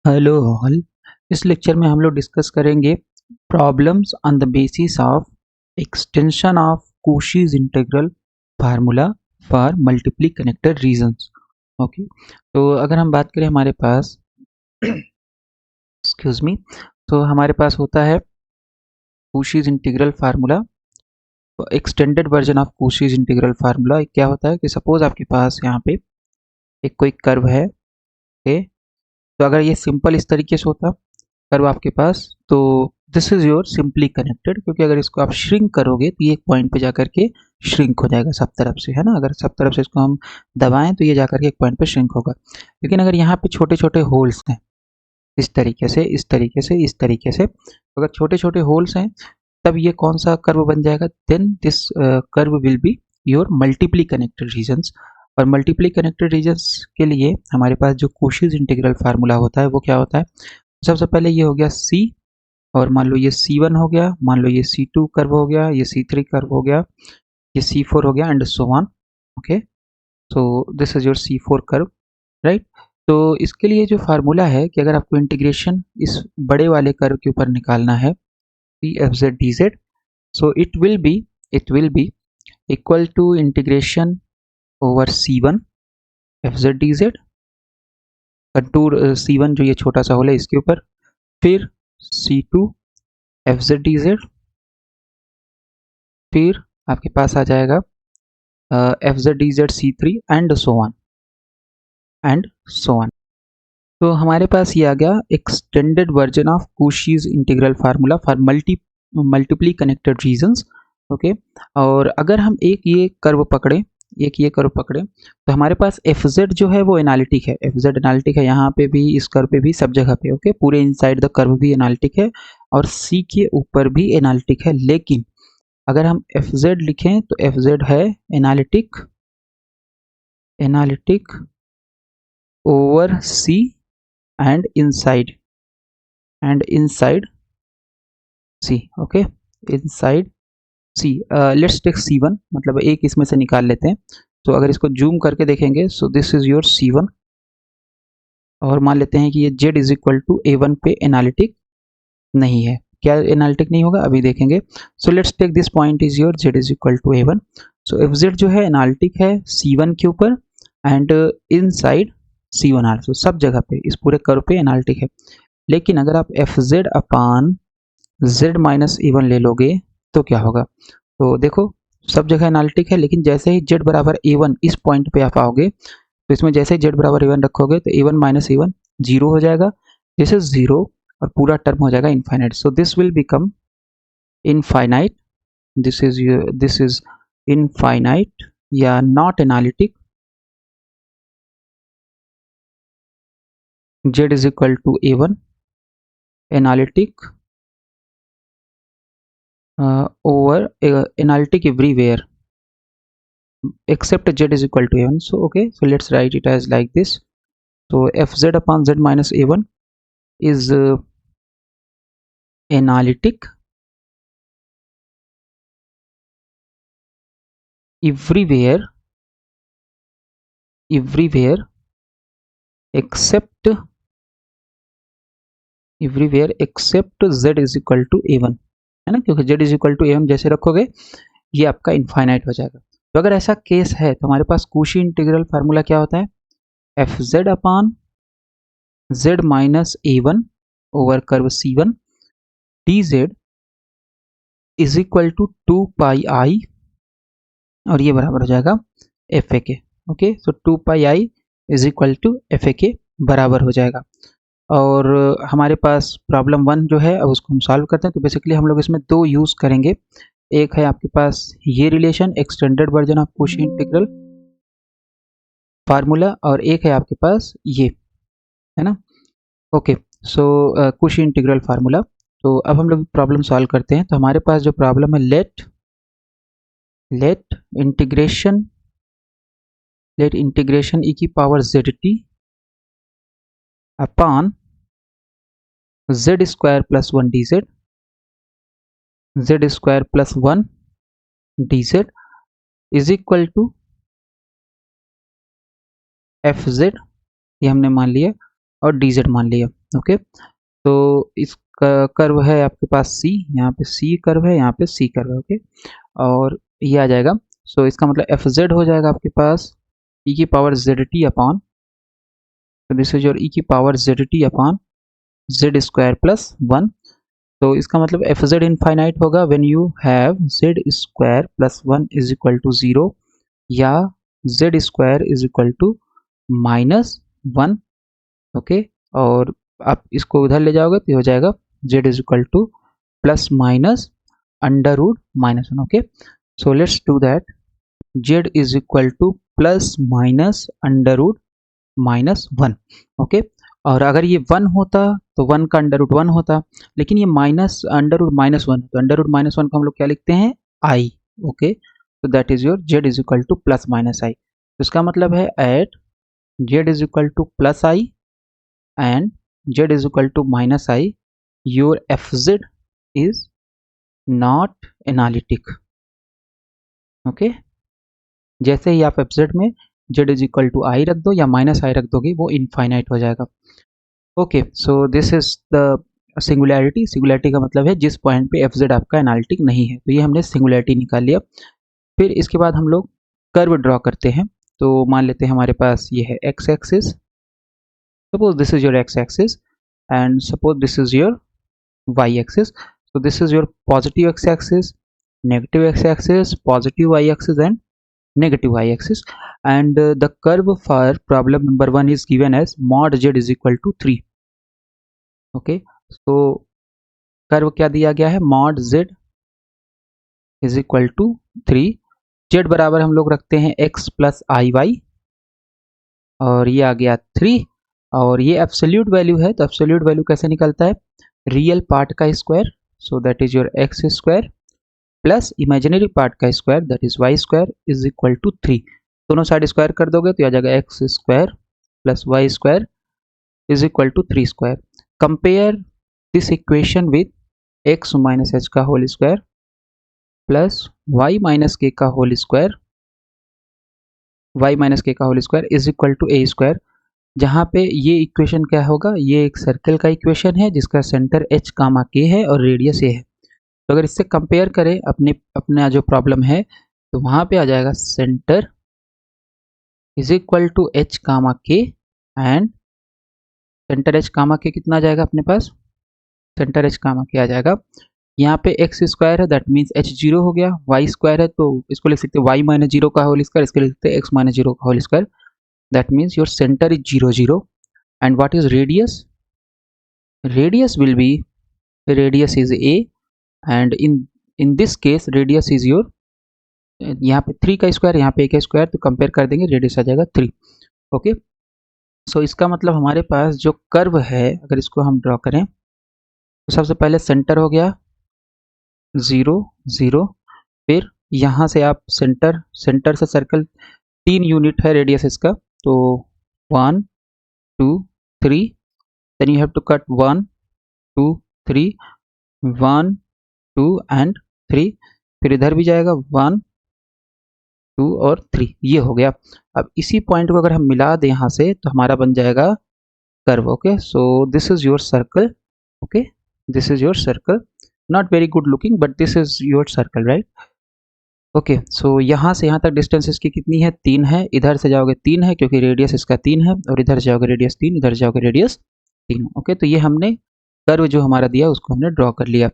Hello all. इस lecture में हम लोग डिस्कस करेंगे problems on the basis of extension of Cauchy's integral formula for multiply connected regions. Okay, तो अगर हम बात करें हमारे पास एक्सक्यूज मी, तो हमारे पास होता है Cauchy's integral formula. Extended version of Cauchy's integral formula क्या होता है कि सपोज आपके पास यहाँ पे एक कोई कर्व है। ओके, तो अगर ये सिंपल इस तरीके से होता कर्व आपके पास, तो this is your simply connected, क्योंकि अगर इसको आप श्रिंक करोगे तो ये एक पॉइंट पे जाकर के श्रिंक हो जाएगा सब तरफ से, है ना। अगर सब तरफ से इसको हम दबाएं तो ये जाकर के एक पॉइंट पे श्रिंक होगा। लेकिन अगर यहाँ पे छोटे छोटे होल्स हैं इस तरीके से इस तरीके से इस तरीके से, अगर छोटे छोटे होल्स हैं तब ये कौन सा कर्व बन जाएगा, then this curve will be your multiply connected regions. और मल्टीपली कनेक्टेड रीजन्स के लिए हमारे पास जो Cauchy's इंटीग्रल फार्मूला होता है वो क्या होता है। सबसे पहले ये हो गया C, और मान लो ये C1 हो गया, मान लो ये C2 कर्व हो गया, ये C3 कर्व हो गया, ये C4 हो गया and so on. Okay, so this is your C4 curve, right. तो इसके लिए जो फार्मूला है कि अगर आपको इंटीग्रेशन इस बड़े वाले कर्व के ऊपर निकालना है C F Z D Z, so it will be equal to integration over C1 F Z D Z, contour C1 जो ये छोटा सा होल है इसके ऊपर, फिर C2 F Z D Z, फिर आपके पास आ जाएगा f Z D z C3 and so on and so on. तो हमारे पास ये आ गया extended version of Cauchy's integral formula for multiply connected regions. Okay, और अगर हम एक ये कर्व पकड़े तो हमारे पास एफ जेड जो है वो एनालिटिक है, एफ जेड एनालिटिक है यहाँ पे भी, इस कर्व पे भी, सब जगह पे। ओके, पूरे इनसाइड द कर्व भी एनालिटिक है और सी के ऊपर भी एनालिटिक है। लेकिन अगर हम एफ जेड लिखें तो एफ जेड है analytic over C and inside C. Okay, inside C. Let's take C1, मतलब एक इसमें से निकाल लेते हैं। तो अगर इसको जूम करके देखेंगे, सो दिस इज योर C1, और मान लेते हैं कि ये Z is equal to A1 पे एनालिटिक नहीं है। क्या एनालिटिक नहीं होगा, अभी देखेंगे। So let's take this point is your Z is equal to A1। So FZ जो है एनालिटिक है C1 के ऊपर एंड इनसाइड C1 आल्सो, सब जगह पे इस पूरे कर्व पे एनालिटिक है। लेकिन अगर आप FZ अपान Z माइनस A1 ले लोगे तो क्या होगा, तो देखो सब जगह एनालिटिक है, लेकिन जैसे ही Z बराबर A1 इस पॉइंट पे आप आओगे तो इसमें जैसे ही Z बराबर A1 रखोगे तो A1 माइनस A1 जीरो हो जाएगा, दिस इज जीरो, और पूरा टर्म हो जाएगा infinite. So this will become infinite, this is infinite या not analytic. Z is equal to A1 analytic over analytic everywhere except Z is equal to A1. So okay, so let's write it as like this. So Fz upon Z minus A1 is analytic everywhere except Z is equal to A1, है ना, क्योंकि Z is equal to A1 जैसे रखोगे ये आपका infinite हो जाएगा। तो अगर ऐसा केस है तो हमारे पास Cauchy इंटीग्रल फार्मूला क्या होता है, Fz upon Z minus A1 over curve C1 dz is equal to 2 pi I, और ये बराबर हो जाएगा एफ ए के। Okay, so 2 pi I is equal to F A के बराबर हो जाएगा। और हमारे पास प्रॉब्लम 1 जो है, अब उसको हम सॉल्व करते हैं। तो बेसिकली हम लोग इसमें दो यूज़ करेंगे, एक है आपके पास ये relation extended version of Cauchy integral formula, और एक है आपके पास ये, है ना। ओके, सो Cauchy इंटीग्रल फार्मूला। तो अब हम लोग प्रॉब्लम सॉल्व करते हैं। तो हमारे पास जो प्रॉब्लम है, लेट इंटीग्रेशन e की power ZT upon Z square plus 1 dz, Z square plus 1 dz is equal to FZ, ये हमने मान लिया, और dz मान लिया। ओके, तो इस कर्व है आपके पास सी, यहाँ पे सी कर्व है, यहाँ पे सी कर्व है। ओके, और ये आ जाएगा। सो इसका मतलब एफ जेड हो जाएगा आपके पास ई की पावर जेड टी अपॉन, तो दिस इज योर ई की power z t upon z square plus one. तो इसका मतलब एफ जेड इनफाइनाइट होगा when you have z square plus one is equal to zero, या z square is equal to minus one. Okay, और आप इसको उधर ले जाओगे तो हो जाएगा z is equal to plus minus under root minus one. Okay, so let's do that. Z is equal to plus minus under root minus one. Okay, और अगर ये वन होता तो वन का अंडर रूट वन होता, लेकिन ये minus under root minus one, तो अंडर रूट माइनस वन को हम लोग क्या लिखते हैं, आई। ओके, तो that is your z is equal to plus minus i. तो इसका मतलब है at z is equal to plus i and z is equal to minus i, your f z is not analytic. Okay, जैसे ही आप f z में z is equal to i रख दो या माइनस आई रख दोगे, वो इनफाइनाइट हो जाएगा। Okay, so this is the singularity. Singularity का मतलब है जिस पॉइंट पे एफ जेड आपका एनालिटिक नहीं है। तो ये हमने सिंगुलैरिटी निकाल लिया। फिर इसके बाद हम लोग कर्व ड्रॉ करते हैं। तो मान लेते हैं हमारे पास ये है X axis, suppose this is your X axis and suppose this is your Y axis. so this is your positive x axis, negative x axis, positive y axis and negative y axis, and the curve for problem number 1 is given as mod z is equal to 3. okay, so curve क्या दिया गया है, mod z is equal to 3। z बराबर हम लोग रखते हैं x plus आई Y, और ये आ गया 3, और ये एब्सोल्यूट वैल्यू है। तो एब्सोल्यूट वैल्यू कैसे निकलता है, रियल पार्ट का square, so that is your x square plus imaginary part का square that is y square is equal to 3। दोनों साइड स्क्वायर कर दोगे तो आ जाएगा x square plus y square is equal to 3 square. Compare this equation with x minus h का whole square plus y minus k का whole square, y minus k का whole square is equal to A square, जहाँ पे ये equation क्या होगा, ये एक सर्कल का इक्वेशन है जिसका सेंटर एच कामा के है और रेडियस ए है। तो अगर इससे कंपेयर करें अपना जो प्रॉब्लम है, तो वहाँ पे आ जाएगा centre is equal to h comma k, and centre H comma के कितना आ जाएगा अपने पास, सेंटर एच कामा के आ जाएगा, यहाँ पे एक्स स्क्वायर है दैट मीन्स एच जीरो हो गया, वाई स्क्वायर है तो इसको लिख सकते हैं वाई माइनस जीरो का होल स्क्वायर, इसके लिख सकते हैं एक्स माइनस जीरो का whole square, that means your centre is zero zero. And what is radius, radius will be, radius is A, and in this case radius is your, यहाँ पे 3 का square, यहाँ पे ए का स्क्वायर, तो compare कर देंगे रेडियस आ जाएगा 3। ओके, सो इसका मतलब हमारे पास जो कर्व है अगर इसको हम ड्रॉ करें, तो सबसे पहले सेंटर हो गया 0 0, फिर यहाँ से आप सेंटर से सर्कल 3 यूनिट है रेडियस इसका, तो 1 2 3, then you have to cut 1 2 3 1 2 and 3, फिर इधर भी जाएगा 1 2 और 3, ये हो गया। अब इसी पॉइंट को अगर हम मिला दें यहाँ से तो हमारा बन जाएगा curve. Okay, so this is your circle, okay this is your circle, not very good looking but this is your circle, right. Okay, so यहाँ से यहाँ तक डिस्टेंस इसकी कितनी है, 3 है, इधर से जाओगे 3 है क्योंकि रेडियस इसका 3 है, और इधर जाओगे रेडियस 3, इधर जाओगे रेडियस 3। ओके, तो ये हमने कर्व जो हमारा दिया उसको हमने ड्रॉ कर लिया।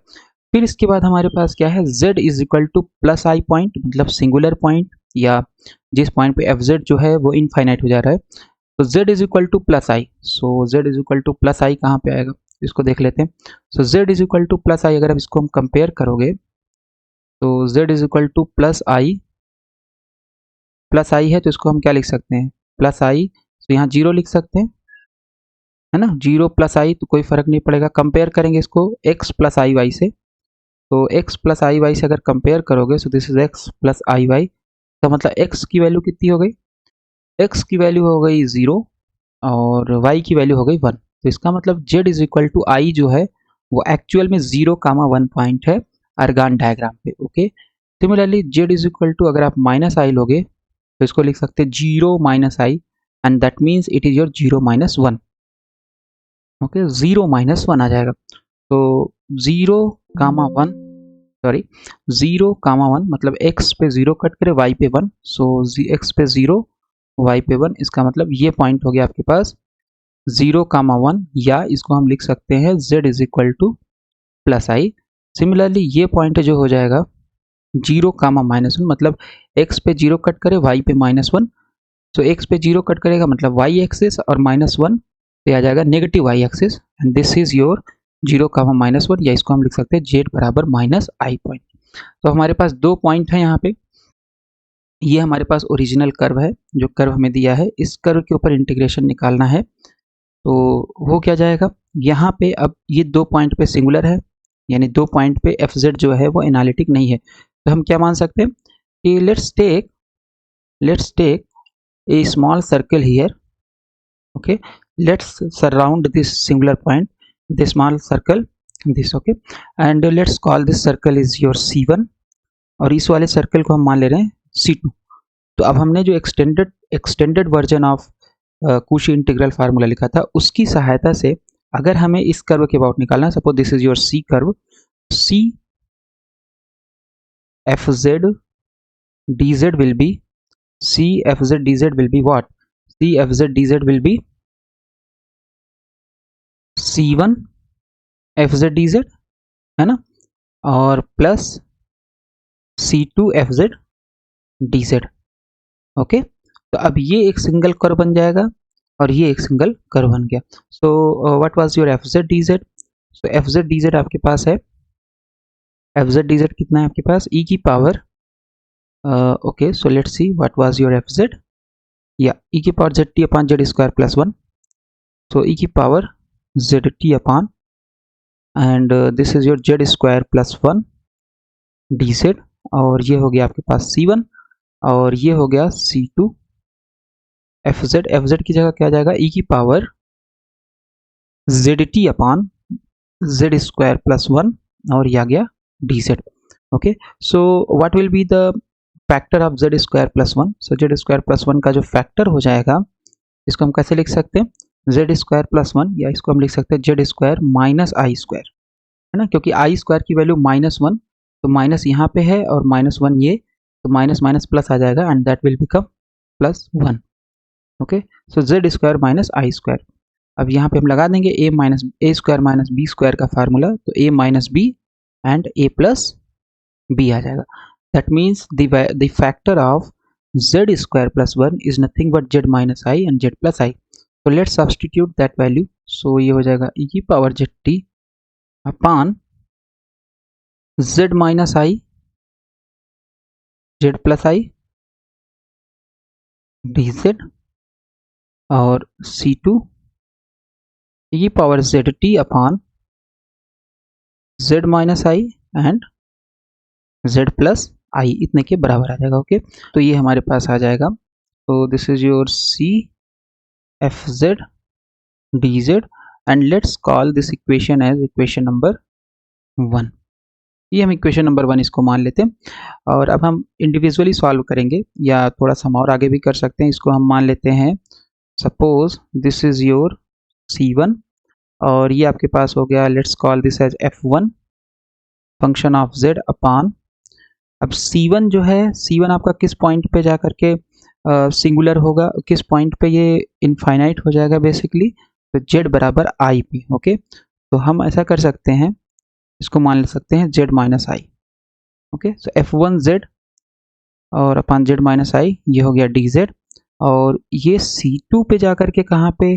फिर इसके बाद हमारे पास क्या है, z is equal to plus I point, मतलब सिंगुलर पॉइंट, या जिस पॉइंट पे एफ जेड जो है वो इनफाइनाइट हो जा रहा है, तो z is equal to plus i. So z is equal to plus i कहाँ पे आएगा, इसको देख लेते हैं। So z is equal to plus i, अगर आप इसको हम कंपेयर करोगे तो z is equal to plus i है, तो इसको हम क्या लिख सकते हैं, प्लस आई, तो यहाँ 0 लिख सकते हैं, है ना, 0 प्लस आई, तो कोई फर्क नहीं पड़ेगा। कंपेयर करेंगे इसको x प्लस आई वाई से, तो x प्लस आई वाई से अगर कंपेयर करोगे, so this is x plus I Y, तो मतलब x की वैल्यू कितनी हो गई, x की वैल्यू हो गई 0 और y की वैल्यू हो गई 1। तो इसका मतलब z is equal to I जो है वो एक्चुअल में 0 कामा 1 पॉइंट है अर्गान डायग्राम पे। Okay, similarly z is equal to, अगर आप माइनस आई लोगे तो इसको लिख सकते हैं 0 minus i, and that means it is your 0 minus 1। Okay, 0 minus 1 आ जाएगा। तो 0 कामा 1, सॉरी 0 कामा 1 मतलब x पे 0 कट करे y पे 1, सो x पे 0 y पे 1, इसका मतलब ये पॉइंट हो गया आपके पास 0 कामा 1, या इसको हम लिख सकते हैं z is equal to plus I. Similarly ये पॉइंट जो हो जाएगा 0 कामा माइनस 1 मतलब x पे 0 कट करे y पे माइनस 1, तो x पे 0 कट करेगा मतलब y एक्सिस और माइनस 1 पे आ जाएगा negative y axis, and this is your 0 comma minus 1, या इसको हम लिख सकते हैं z बराबर माइनस आई पॉइंट। तो हमारे पास दो पॉइंट है यहाँ पे। ये हमारे पास ओरिजिनल कर्व है, जो कर्व हमें दिया है, इस कर्व के ऊपर इंटीग्रेशन निकालना है। तो हो क्या जाएगा, यहाँ पे अब ये दो पॉइंट पे सिंगुलर है, यानी दो पॉइंट पे एफ जेड जो है वो एनालिटिक नहीं है। तो हम क्या मान सकते हैं कि let's take a small circle here, okay, let's surround this singular point with a small circle, this, okay, and let's call this circle is your C1 और इस वाले सर्कल को हम मान ले रहे हैं C2। तो अब हमने जो extended version of Cauchy integral formula लिखा था उसकी सहायता से अगर हमें इस कर्व के अबाउट निकालना है, suppose this is your C curve, C F Z D Z will be, C F Z D Z will be what, C F Z D Z will be C1 F Z D Z, है ना, और plus C2 F Z D Z. Okay, तो अब ये एक single curve बन जाएगा और ये एक सिंगल कर्व बन गया। So what was your f Z D Z, so f Z D Z आपके पास है, एफ जेड डी जेड कितना है आपके पास, ई की power, okay, so let's see what was your f Z, या ई की power z t upon z square plus 1, सो ई की power z t upon, and this is your Z square plus 1 d z, और ये हो गया आपके पास C1 और ये हो गया C2 एफ जेड की जगह क्या आ जाएगा, ई की power z t upon z square plus 1 और ये आ गया D Z. Okay, so what will be the factor of z square plus 1, so z square plus 1 का जो फैक्टर हो जाएगा इसको हम कैसे लिख सकते हैं, जेड स्क्वायर प्लस 1, या इसको हम लिख सकते हैं Z square minus i square, है ना, क्योंकि आई स्क्वायर की वैल्यू -1, तो माइनस यहाँ पे है और -1 ये, तो माइनस माइनस प्लस आ जाएगा and that will become +1। Okay, so z square minus i square, अब यहाँ पे हम लगा देंगे a square minus b square का फार्मूला, तो a minus b and a plus b आ जाएगा। That means the factor of z square plus 1 is nothing but z minus i and z plus i. तो let's substitute that value, so ये हो जाएगा ई की power z t upon z minus i z plus i d z और C2 e power z t upon z minus i and z plus i, इतने के बराबर आ जाएगा। ओके, तो ये हमारे पास आ जाएगा, तो this is your C F Z D Z, and let's call this equation as equation number 1। ये हम इक्वेशन नंबर 1 इसको मान लेते हैं, और अब हम इंडिविजुअली सॉल्व करेंगे या थोड़ा सा हम और आगे भी कर सकते हैं। इसको हम मान लेते हैं, suppose this is your C1 और ये आपके पास हो गया, let's call this as F1 function of Z upon, अब C1 जो है, C1 आपका किस पॉइंट पे जा करके सिंगुलर होगा, किस पॉइंट पे ये इनफाइनाइट हो जाएगा बेसिकली, तो Z बराबर I पे। ओके, तो हम ऐसा कर सकते हैं, इसको मान ले सकते हैं Z माइनस आई। ओके, सो F1 Z और अपॉन Z माइनस आई, ये हो गया DZ, और ये C2 पे जा करके कहाँ पे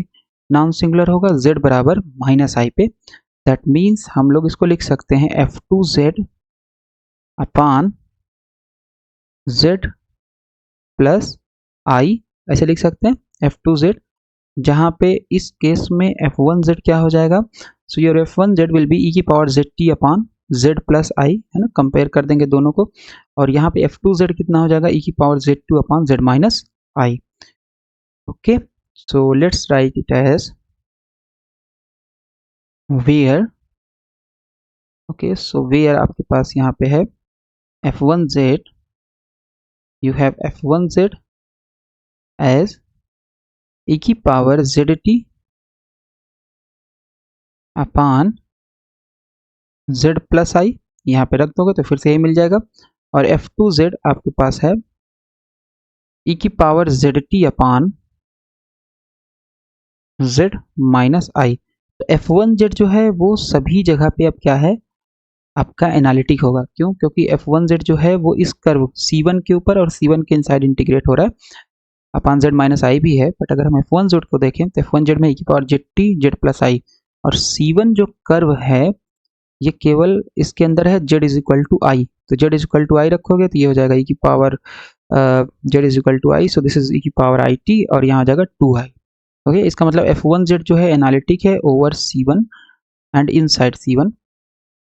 नॉन सिंगुलर होगा, Z बराबर माइनस आई पे। दैट मीन्स हम लोग इसको लिख सकते हैं F2Z अपॉन Z प्लस आई, ऐसे लिख सकते हैं F2Z, जहाँ पे इस केस में F1Z क्या हो जाएगा, so your F1Z will be e की power ZT upon Z plus i, है ना, कंपेयर कर देंगे दोनों को, और यहाँ पे F2Z कितना हो जाएगा, ई की power Z2 upon Z minus I. Okay, so let's write it as where, okay, so where आपके पास यहाँ पे है F1Z, you have F1Z as e की power ZT upon z plus आई, यहाँ पे रख दोगे तो फिर से यही मिल जाएगा। और f2z आपके पास है e की power zt upon z minus i. तो f1z जो है वो सभी जगह पे अब क्या है, आपका एनालिटिक होगा। क्यों? क्योंकि f1z जो है वो इस कर्व c1 के ऊपर और c1 के इनसाइड इंटीग्रेट हो रहा है। अपान z माइनस आई भी है, बट अगर हम f1z को देखें तो f1z में e की पावर zt z प्लस आई, और c1 जो कर्व है ये केवल इसके अंदर है z is equal to I. तो z is equal to I रखोगे तो ये हो जाएगा e की power z is equal to I, so this is e की पावर आई टी, और यहाँ आ जाएगा 2i। ओके, इसका मतलब f1z जो है एनालिटिक है over c1 and inside c1,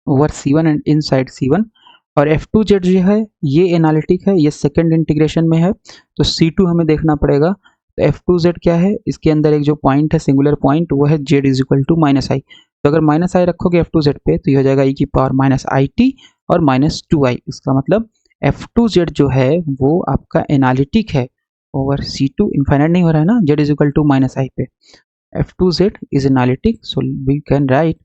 over c1 and inside c1। और f2z जो है ये एनालिटिक है, ये सेकंड इंटीग्रेशन में है, तो c2 हमें देखना पड़ेगा। तो f2z क्या है, इसके अंदर एक जो पॉइंट है सिंगुलर पॉइंट वो है z is equal to minus i. तो अगर माइनस आई रखोगे f2z पे तो ये हो जाएगा e की पावर माइनस आई टी और माइनस 2i। इसका मतलब f2z जो है वो आपका एनालिटिक है ओवर c2, इनफाइनाइट नहीं हो रहा है ना, z is equal to minus i पे। f2z is analytic, so we can write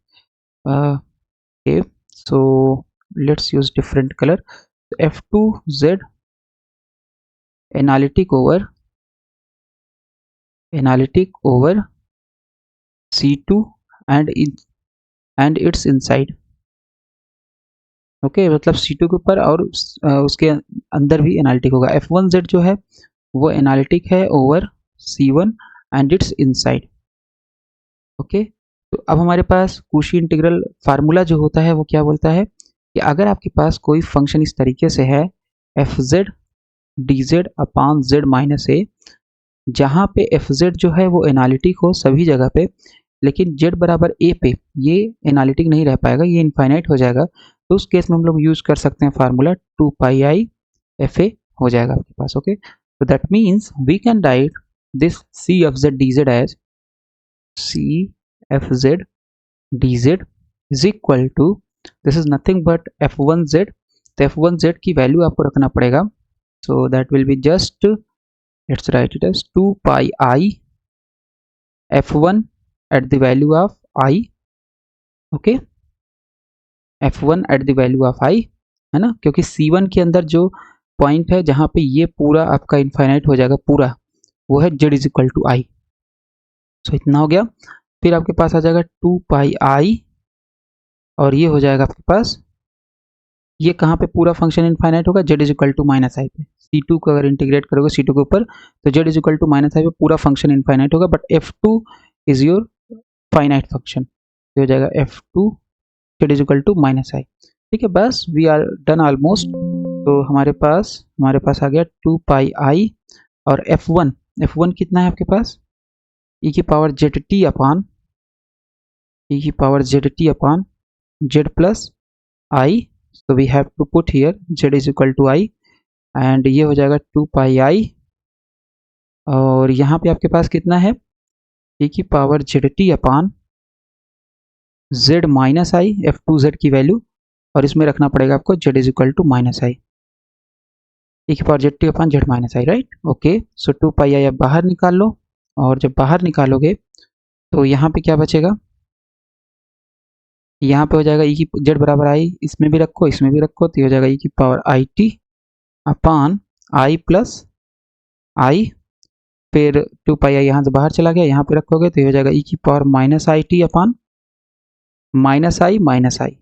okay, so let's use different color। f2z analytic over c2 and its inside। Okay, मतलब c2 के ऊपर और उसके अंदर भी एनालिटिक होगा। f1z जो है वो एनालिटिक है over c1 and it's inside. Okay, तो अब हमारे पास कूशी इंटीग्रल फार्मूला जो होता है वो क्या बोलता है कि अगर आपके पास कोई फंक्शन इस तरीके से है fz dz अपान z माइनस ए, जहाँ पे fz जो है वो एनालिटिक हो सभी जगह पे, लेकिन z बराबर a पे ये एनालिटिक नहीं रह पाएगा, ये इनफाइनाइट हो जाएगा, तो उस केस में हम लोग यूज कर सकते हैं formula 2 pi I F A हो जाएगा आपके पास। ओके, तो that means we can write this C F Z D Z as C F Z D Z is equal to, this is nothing but f1z। तो f1z की value आपको रखना पड़ेगा, so that will be just, let's write it as 2 pi I f1 at the value of I। Okay, f1 at the value of I है ना, क्योंकि c1 के अंदर जो पॉइंट है जहाँ पे ये पूरा आपका इनफाइनाइट हो जाएगा पूरा, वो है z is equal to I. सो इतना हो गया। फिर आपके पास आ जाएगा 2 पाई आई, और ये हो जाएगा आपके पास, ये कहाँ पे पूरा फंक्शन इनफाइनाइट होगा, z is equal to minus i पे। c2 को अगर इंटीग्रेट करोगे c2 के ऊपर तो z is equal to minus i पे पूरा फंक्शन इनफाइनाइट होगा, but f2 is your finite function, तो हो जाएगा f2 z is equal to minus i. ठीक है, बस वी आर डन ऑलमोस्ट। तो हमारे पास आ गया 2 पाई आई, और f1 कितना है आपके पास, e की power zt upon z plus I. so we have to put here z is equal to i, and ये हो जाएगा 2 पाई आई, और यहाँ पे आपके पास कितना है, e की power zt upon z minus i, f2z की वैल्यू, और इसमें रखना पड़ेगा आपको z is equal to minus i, e की power zt upon z minus i, right. Okay, so 2 pi i अब बाहर निकाल लो, और जब बाहर निकालोगे तो यहाँ पे क्या बचेगा, यहाँ पे हो जाएगा e की z बराबर आई, इसमें भी रखो इसमें भी रखो, तो हो जाएगा e की power I t upon i plus i, फिर 2 पाई आई यहाँ से बाहर चला गया, यहाँ पे रखोगे तो हो जाएगा e की power minus i t upon minus I.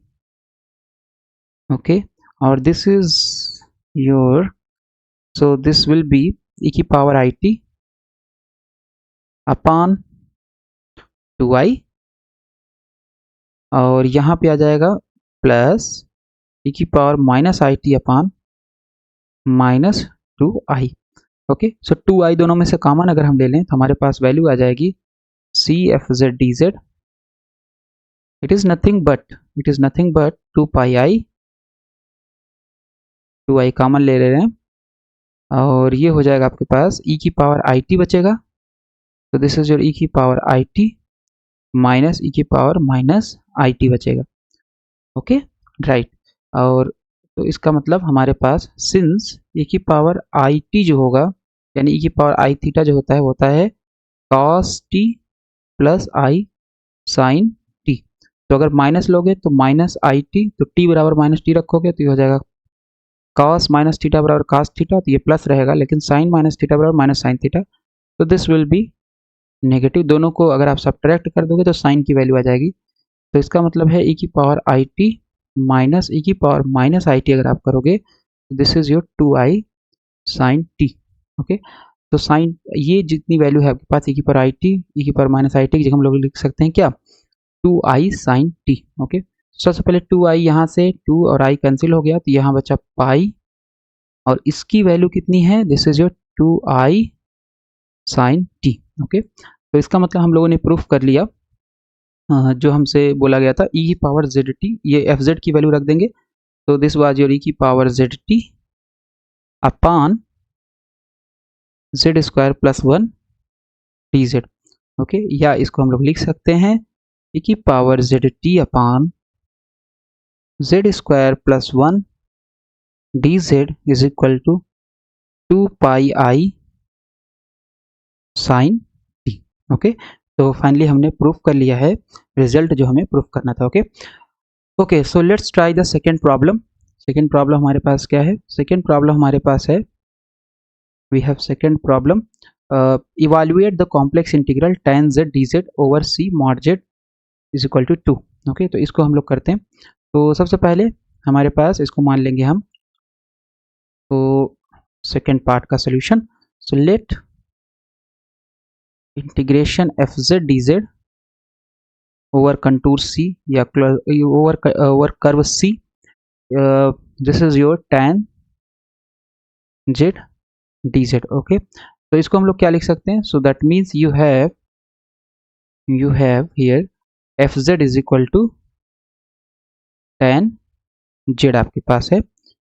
Okay, और this is your, so this will be e की पावर आई टी अपान 2i, और यहाँ पे आ जाएगा प्लस e की power minus i t upon minus 2i। Okay, so 2i दोनों में से कॉमन अगर हम ले लें तो हमारे पास वैल्यू आ जाएगी c F Z D z, it is nothing but 2 pi i, 2i common ले रहे हैं, और ये हो जाएगा आपके पास e की पावर आई टी बचेगा, तो दिस इज योर e की पावर आई टी माइनस e की पावर माइनस आई टी बचेगा। ओके, राइट, और तो इसका मतलब हमारे पास सिंस e की पावर आई टी जो होगा, यानी e की पावर आई थीटा जो होता है cos t प्लस आई साइन t, तो अगर माइनस लोगे तो माइनस आई टी, तो टी बराबर माइनस टी रखोगे तो ये हो जाएगा cos माइनस थीटा बराबर cos थीटा, तो ये प्लस रहेगा, लेकिन sin माइनस थीटा बराबर माइनस साइन थीटा, तो दिस विल बी नेगेटिव। दोनों को अगर आप सब्ट्रैक्ट कर दोगे तो साइन की वैल्यू आ जाएगी। तो इसका मतलब है e की पावर आई टी माइनस e की पावर माइनस आई टी अगर आप करोगे तो this is your 2i sine t. Okay, तो साइन ये जितनी वैल्यू है आपके पास e की पावर आई टी, e की पावर माइनस आई टी की जगह हम लोग लिख सकते हैं क्या, 2i साइन टी। ओके, सबसे पहले 2i यहाँ से 2 और i कैंसिल हो गया, तो यहाँ बचा पाई, और इसकी वैल्यू कितनी है, this is your 2i sine t. Okay, तो इसका मतलब हम लोगों ने प्रूफ कर लिया जो हमसे बोला गया था, e की पावर जेड टी, ये एफ जेड की वैल्यू रख देंगे, तो दिस वाज योर e की power z t upon z square plus 1 d Z. Okay, या इसको हम लोग लिख सकते हैं e की power z t upon z square plus 1 d Z is equal to 2 pi i sine t. Okay, तो फाइनली हमने प्रूफ कर लिया है रिजल्ट जो हमें प्रूफ करना था। Okay okay, so let's try the second problem. Second problem हमारे पास क्या है, सेकेंड प्रॉब्लम हमारे पास है, we have second problem, evaluate the complex integral tan z dz over c mod z is equal to 2। Okay, तो इसको हम लोग करते हैं। तो सबसे पहले हमारे पास इसको मान लेंगे हम, तो सेकेंड पार्ट का solution, so let integration f Z D z over contour c या over curve c, this is your tan z dz। Okay, तो इसको हम लोग क्या लिख सकते हैं, so that means you have here f z is equal to tan z आपके पास है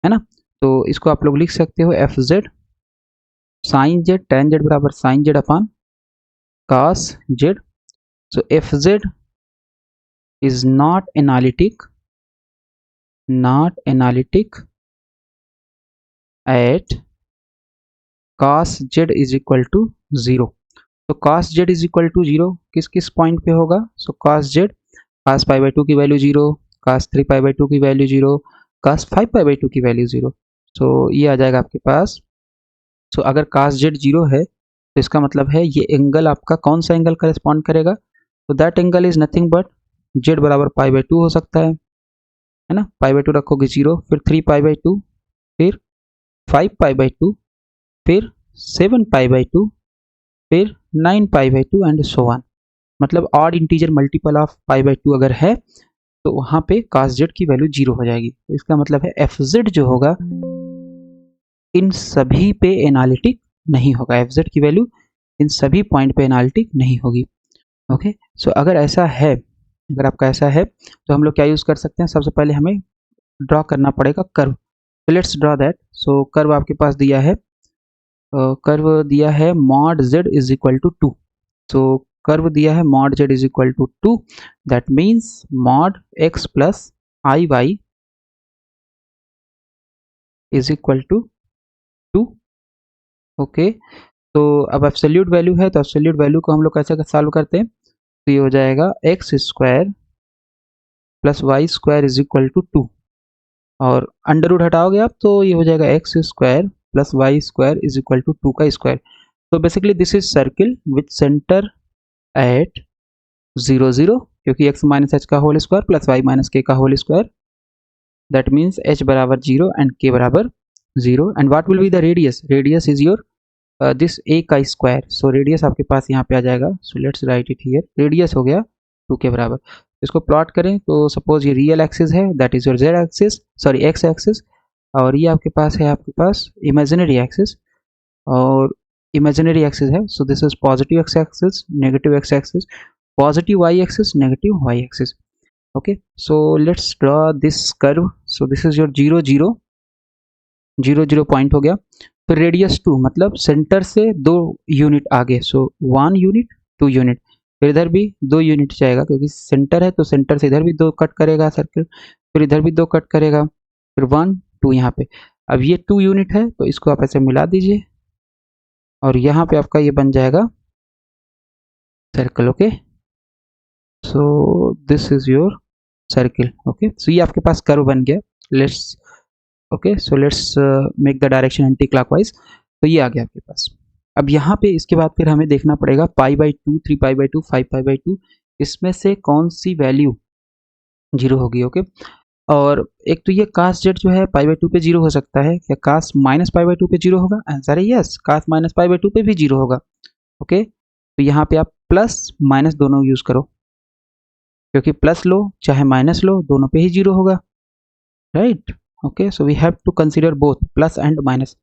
ना, तो इसको आप लोग लिख सकते हो f z sine z, tan z बराबर sine z upon cos z। So f z is not analytic at cos z is equal to 0। तो cos z is equal to 0 किस किस पॉइंट पे होगा, so cos z cos pi by 2 की value 0, cos 3 pi by 2 की value 0, cos 5 pi by 2 की value 0। सो ये आ जाएगा आपके पास। सो अगर cos z 0 है तो इसका मतलब है ये एंगल आपका कौन सा एंगल करेस्पॉन्ड करेगा, तो that angle is nothing but z बराबर पाई बाई 2 हो सकता है ना, पाई बाई 2 रखोगे 0, फिर 3 पाई बाई 2, फिर 5 पाई बाई 2, फिर 7 पाई बाई 2, फिर 9 pi by 2 and so on. मतलब odd integer multiple of pi by 2 अगर है तो वहां पे cos z की वैल्यू 0 हो जाएगी। तो इसका मतलब है एफ जेड जो होगा इन सभी पे एनालिटिक नहीं होगा, एफ जेड की वैल्यू इन सभी पॉइंट पे एनालिटिक नहीं होगी। ओके, सो अगर ऐसा है, अगर आपका ऐसा है तो हम लोग क्या यूज कर सकते हैं, सबसे पहले हमें ड्रॉ करना पड़ेगा कर्व। तो let's draw that. So curve आपके पास दिया है, कर्व दिया है mod z is equal to 2। So curve दिया है mod z is equal to 2, that means mod x plus I y is equal to 2। Okay, तो अब एब्सोल्यूट वैल्यू है, तो एब्सोल्यूट वैल्यू को हम लोग कैसे सॉल्व करते हैं, तो ये हो जाएगा x square plus y square is equal to 2, और अंडर रूट हटाओगे आप तो ये हो जाएगा x square plus y square is equal to 2 का स्क्वायर। तो basically this is circle with centre at 0 0, क्योंकि x माइनस एच का whole square plus y minus k का whole square, that means h बराबर 0 एंड k बराबर 0। And what will be the radius, radius is your this a का square. So radius आपके पास यहाँ पे आ जाएगा, सो let's write it here, radius हो गया 2 के बराबर। इसको प्लॉट करें तो सपोज ये रियल एक्सिस है, that is your z axis, sorry x axis, और ये आपके पास है आपके पास इमेजिनरी एक्सिस, और इमेजिनरी एक्सिस है, सो this is positive x axis, negative x axis, positive y axis, negative y axis। okay, so let's draw this curve। so this is your 0 0 0 0 point हो गया, तो रेडियस 2 मतलब सेंटर से 2 unit आगे, सो 1 unit 2 unit, फिर इधर भी 2 यूनिट जाएगा क्योंकि सेंटर है, तो सेंटर से इधर भी 2 कट करेगा सर्कल, फिर इधर भी 2 कट करेगा, फिर 1 2 यहाँ पे। अब ये 2 यूनिट है तो इसको आप ऐसे मिला दीजिए, और यहाँ पे आपका ये बन जाएगा circle. Okay, so this is your circle. Okay, so ये आपके पास कर्व बन गया। Let's okay, so let's make the direction anti clockwise. तो ये आ गया आपके पास। अब यहाँ पे इसके बाद फिर हमें देखना पड़ेगा π/2, 3π/2, 5π/2, इसमें से कौन सी वैल्यू जीरो होगी। ओके, और एक तो ये कास जेड जो है π/2 पे जीरो हो सकता है। क्या कास माइनस π/2 पे जीरो होगा? आंसर है यस, कास माइनस π/2 पे भी जीरो होगा। ओके, तो यहाँ पे आप प्लस माइनस दोनों यूज करो, क्योंकि प्लस लो चाहे माइनस लो दोनों पे ही जीरो होगा, right. Okay, so we have to consider both plus and minus.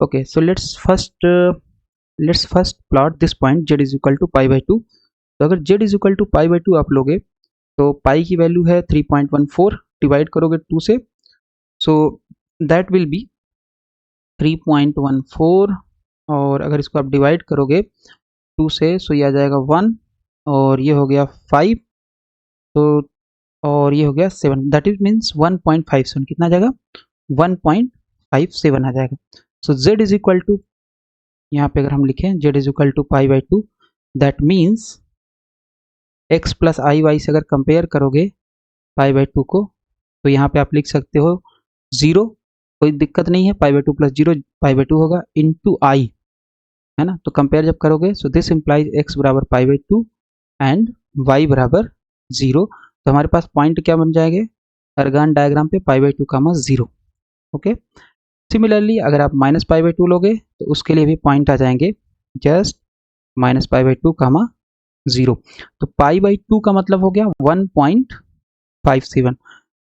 Okay, so let's first plot this point z is equal to π/2। तो अगर z इज इक्वल टू π/2 आप लोगे तो पाई की वैल्यू है 3.14, डिवाइड करोगे 2 से, सो दैट विल बी 3.14, और अगर इसको आप डिवाइड करोगे 2 से सो ये आ जाएगा 1, और ये हो गया 5, तो और ये हो गया 7, दैट इज मीन्स 1.57, कितना आ जाएगा? 1.57 आ जाएगा। So z is equal to, यहाँ पे अगर हम लिखें z is equal to π/2, that means x plus I y से अगर कंपेयर करोगे π/2 को, तो यहाँ पे आप लिख सकते हो 0, कोई दिक्कत नहीं है, π/2 प्लस 0 π/2 होगा, इंटू आई, है ना। तो कंपेयर जब करोगे सो दिस इम्प्लाइज x बराबर π/2 एंड y बराबर 0। तो हमारे पास पॉइंट क्या बन जाएंगे अर्गान डायग्राम पे? π/2 कामा 0। ओके, सिमिलरली अगर आप माइनस π/2 लोगे तो उसके लिए भी पॉइंट आ जाएंगे जस्ट माइनस π/2 कामा 0। तो π/2 का मतलब हो गया 1.57,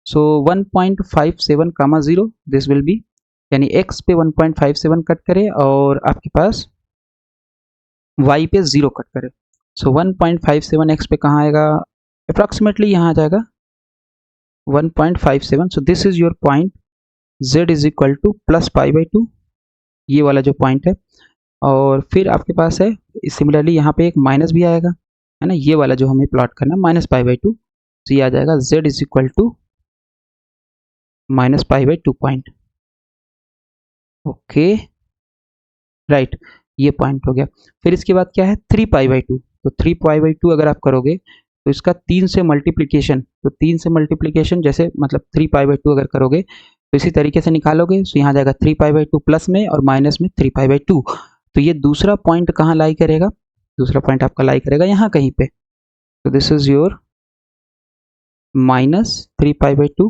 सो 1.57 कामा 0 दिस विल बी, यानी x पे 1.57 कट करे और आपके पास y पे 0 कट करे, सो 1.57 x पे कहाँ आएगा? अप्रॉक्सीमेटली यहाँ आ जाएगा 1.57। So this is your point z is equal to plus π/2, ये वाला जो पॉइंट है। और फिर आपके पास है सिमिलरली यहाँ पे एक माइनस भी आएगा, है ना, ये वाला जो हमें प्लॉट करना है माइनस π/2, तो ये आ जाएगा z is equal to minus π/2 point. Okay, right, ये पॉइंट हो गया। फिर इसके बाद क्या है 3π/2, तो 3π/2 अगर आप करोगे तो इसका 3 से मल्टीप्लिकेशन, तो 3 से मल्टीप्लिकेशन जैसे मतलब 3π/2 अगर करोगे तो इसी तरीके से निकालोगे, तो यहाँ जाएगा 3π/2 प्लस में और माइनस में 3π/2। तो ये दूसरा पॉइंट कहाँ लाई करेगा? दूसरा पॉइंट आपका लाई करेगा यहाँ कहीं पे, तो दिस इज योर माइनस 3π/2,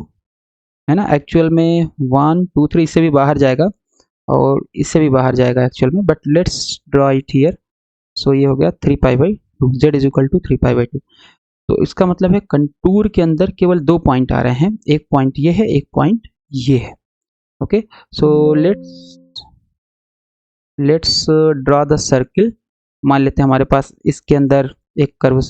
है ना। एक्चुअल में 1 2 3 इससे भी बाहर जाएगा और इससे भी बाहर जाएगा एक्चुअल में, but let's draw it here. So ये हो गया 3π/2, z इज इक्वल टू 3π/2। तो इसका मतलब है कंटूर के अंदर केवल 2 पॉइंट आ रहे हैं, एक पॉइंट ये है, एक पॉइंट ये है। Okay, so let's draw the circle. मान लेते हैं हमारे पास इसके अंदर एक कर्व,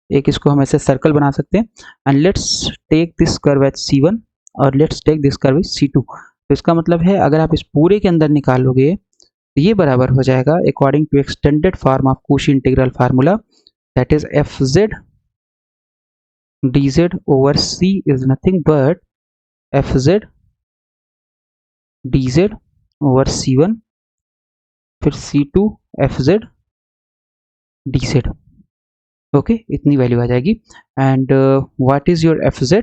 एक इसको हम ऐसे सर्कल बना सकते हैं, and let's take this curve as C1 और let's take this curve as C2। तो इसका मतलब है अगर आप इस पूरे के अंदर निकालोगे तो ये बराबर हो जाएगा according to extended form of Cauchy integral formula, that is fz dz over c is nothing but fz dz over c1 फिर c2 fz dz। ओके, इतनी वैल्यू आ जाएगी। And what is your fz?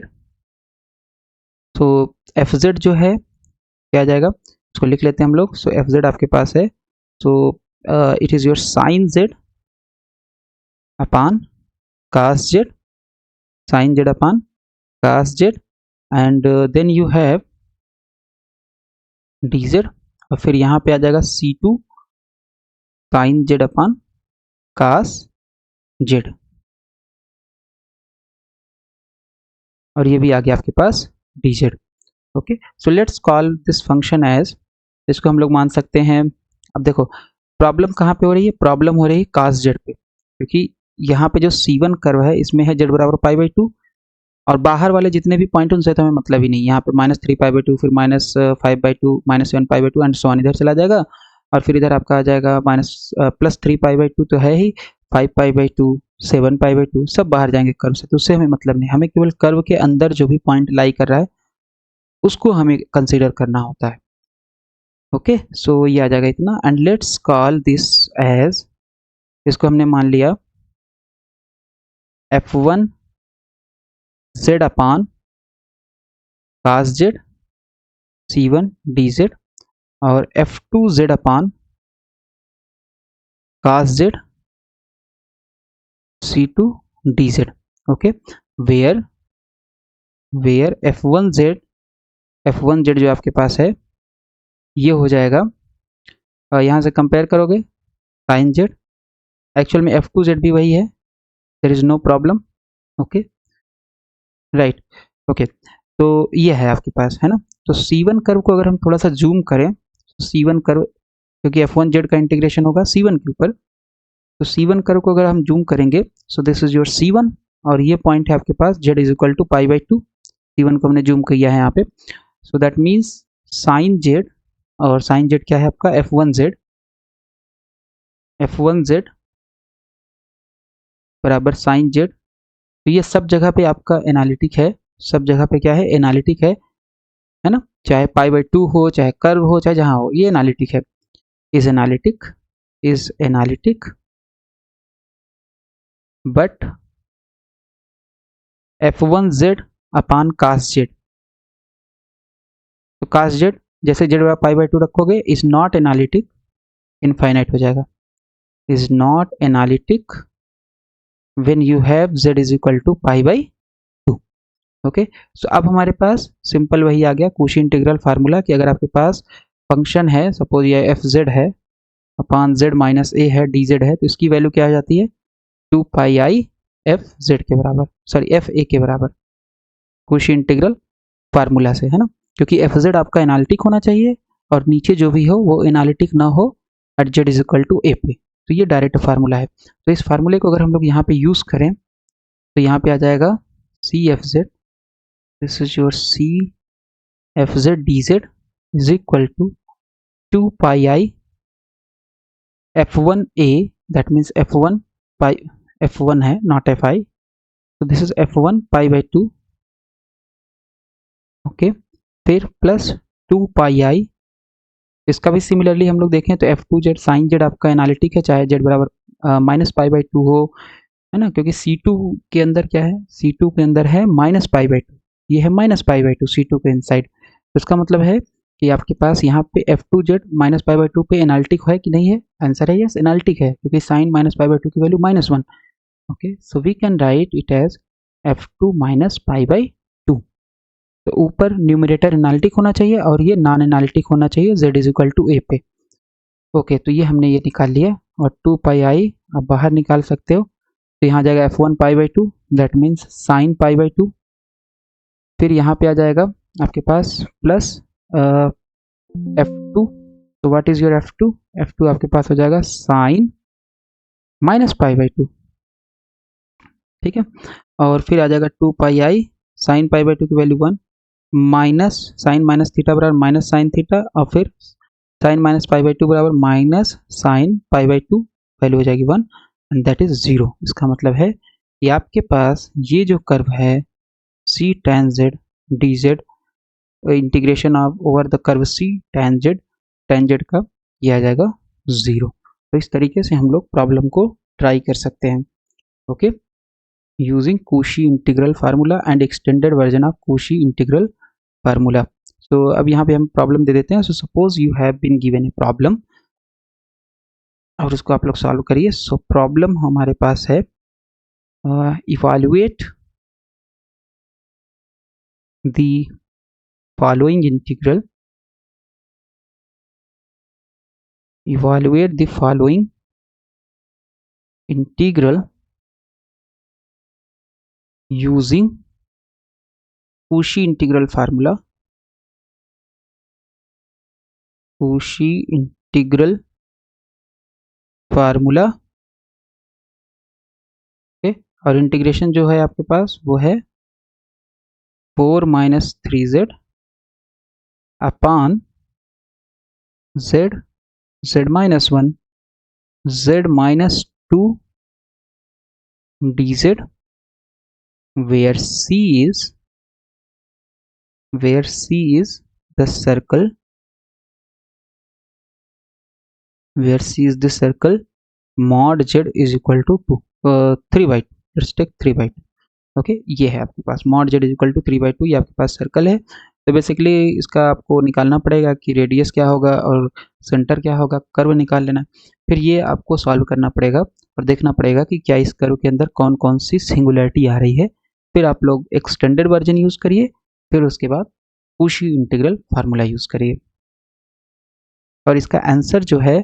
तो fz जो है क्या आ जाएगा, इसको लिख लेते हैं हम लोग। सो fz आपके पास है, so it is your sine z upon cos z, sine z upon cos z, and then you have dz, और फिर यहाँ पे आ जाएगा c2 sine z upon cos z, और ये भी आ गया आपके पास dz। Okay, so let's call this function as, इसको हम लोग मान सकते हैं। अब देखो प्रॉब्लम कहाँ पे हो रही है? प्रॉब्लम हो रही है cos z पे, क्योंकि यहाँ पे जो C1 कर्व है इसमें है z बराबर π/2, और बाहर वाले जितने भी पॉइंट उनसे तो हमें मतलब ही नहीं। यहाँ पे माइनस 3π/2, फिर minus 5/2, minus 7π/2 and so on इधर चला जाएगा, और फिर इधर आपका आ जाएगा माइनस प्लस 3π/2 तो है ही, 5π/2, 7π/2 सब बाहर जाएंगे कर्व से, तो उससे हमें मतलब नहीं। हमें केवल कर्व के अंदर जो भी पॉइंट लाई कर रहा है उसको हमें कंसिडर करना होता है। ओके, सो ये आ जाएगा इतना, and let's call this as, इसको हमने मान लिया f1 z upon cos z c1 dz और f2 z upon cos z c2 dz. Okay, where f1z जो आपके पास है ये हो जाएगा, यहाँ से कंपेयर करोगे sin z, एक्चुअल में f2z भी वही है, there is no problem. Okay right. Okay, तो ये है आपके पास, है ना. तो C1 कर्व को अगर हम थोड़ा सा जूम करें, तो C1 कर्व क्योंकि f1z का इंटीग्रेशन होगा C1 के ऊपर, तो C1 कर्व को अगर हम जूम करेंगे, सो दिस इज योर C1 और ये पॉइंट है आपके पास z is equal to π/2. C1 को हमने जूम किया है यहाँ पे, so that means sin z, और sin z क्या है आपका f1z बराबर sin z. तो ये सब जगह पे आपका एनालिटिक है, सब जगह पे क्या है, एनालिटिक है ना. चाहे π/2 हो, चाहे कर्व हो, चाहे जहाँ हो, ये एनालिटिक है. Is analytic but f1z upon cos z. तो cos z जैसे z बराबर π/2 रखोगे इज नॉट एनालिटिक, इनफाइनाइट हो जाएगा. Is not analytic when you have z is equal to π/2. Okay, so अब हमारे पास सिंपल वही आ गया कूशी इंटीग्रल फार्मूला कि अगर आपके पास फंक्शन है, सपोज ये f(z) है अपान z माइनस a है dz है, तो इसकी वैल्यू क्या आ जाती है 2πi f(z) के बराबर, सॉरी f(a) के बराबर, कूशी इंटीग्रल फार्मूला से, है ना. क्योंकि f(z) आपका एनालिटिक होना चाहिए और नीचे जो भी हो वो एनालिटिक ना हो at z is equal to a पे. तो ये डायरेक्ट फार्मूला है. तो इस फार्मूले को अगर हम लोग यहाँ पे यूज़ करें तो यहाँ पे आ जाएगा CFZ, this is your CFZ dz is equal to 2πi f1a, that means f1 है नॉट fi, तो दिस इज f1 π/2. ओके, फिर प्लस 2πi, इसका भी सिमिलरली हम लोग देखें तो f2z sin z आपका एनालिटिक है, चाहे z बराबर माइनस π/2 हो, है ना. क्योंकि C2 के अंदर क्या है, C2 के अंदर है माइनस π/2, ये है माइनस π/2 C2 के इनसाइड. तो इसका मतलब है कि आपके पास यहाँ पे f2z माइनस π/2 पे एनालिटिक है कि नहीं है. आंसर है यस, एनालिटिक है, क्योंकि साइन माइनस π/2 की value -1. Okay, so we can write it as f2 minus π/2. तो ऊपर न्यूमरेटर एनालिटिक होना चाहिए और ये नॉन एनालिटिक होना चाहिए z is equal to a पे. ओके, तो ये हमने ये निकाल लिया और 2πi आप बाहर निकाल सकते हो, तो यहाँ जाएगा f1 π/2, दैट मीन्स साइन π/2. फिर यहाँ पे आ जाएगा आपके पास प्लस f2, तो व्हाट इज योर f2 आपके पास हो जाएगा साइन माइनस π/2. ठीक है, और फिर आ जाएगा 2πi साइन π/2 की value 1 minus sine minus theta बराबर माइनस साइन थीटा, और फिर साइन माइनस π/2 बराबर माइनस साइन π/2, वैल्यू हो जाएगी 1 एंड दैट इज 0. इसका मतलब है कि आपके पास ये जो कर्व है c tan z dz integration of over the curve c tan z का ये आ जाएगा 0. तो इस तरीके से हम लोग प्रॉब्लम को ट्राई कर सकते हैं. Okay, using Cauchy integral formula and extended version of Cauchy integral formula. तो अब यहाँ पे हम प्रॉब्लम दे देते हैं. So suppose you have been given a problem और उसको आप लोग सॉल्व करिए. सो प्रॉब्लम हमारे पास है evaluate the following integral, evaluate the following integral using Cauchy integral formula. Cauchy integral formula. Okay, और इंटीग्रेशन जो है आपके पास वो है 4 minus 3z upon z minus 1 z minus 2 dz where c is the circle, where c is the circle mod z is equal to 3/2. Let's take 3/2. Okay, ये है आपके पास mod Z equal to 3/2, ये आपके पास सर्कल है। तो basically इसका आपको निकालना पड़ेगा कि रेडियस क्या होगा और सेंटर क्या होगा, कर्व निकाल लेना। फिर ये आपको सॉल्व करना पड़ेगा और देखना पड़ेगा कि क्या इस कर्व के अंदर कौन कौन सी सिंगुलरिटी आ रही है। फिर आप लोग एक्सटेंडेड वर्जन यूज़ करिए, फिर उसके बाद कूशी इंटीग्रल फार्मूला यूज़ करिए। और इसका आंसर जो है,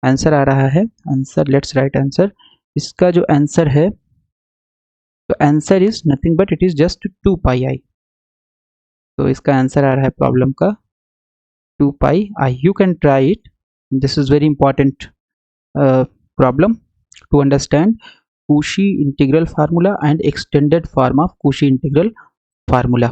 आंसर आ रहा है, आंसर लेट्स राइट आंसर। इसका जो आंसर है, तो answer is nothing but it is just 2 pi i. तो इसका आंसर आ रहा है प्रॉब्लम का 2 pi i. You can try it, this is very important problem to understand Cauchy integral formula and extended form of Cauchy integral formula.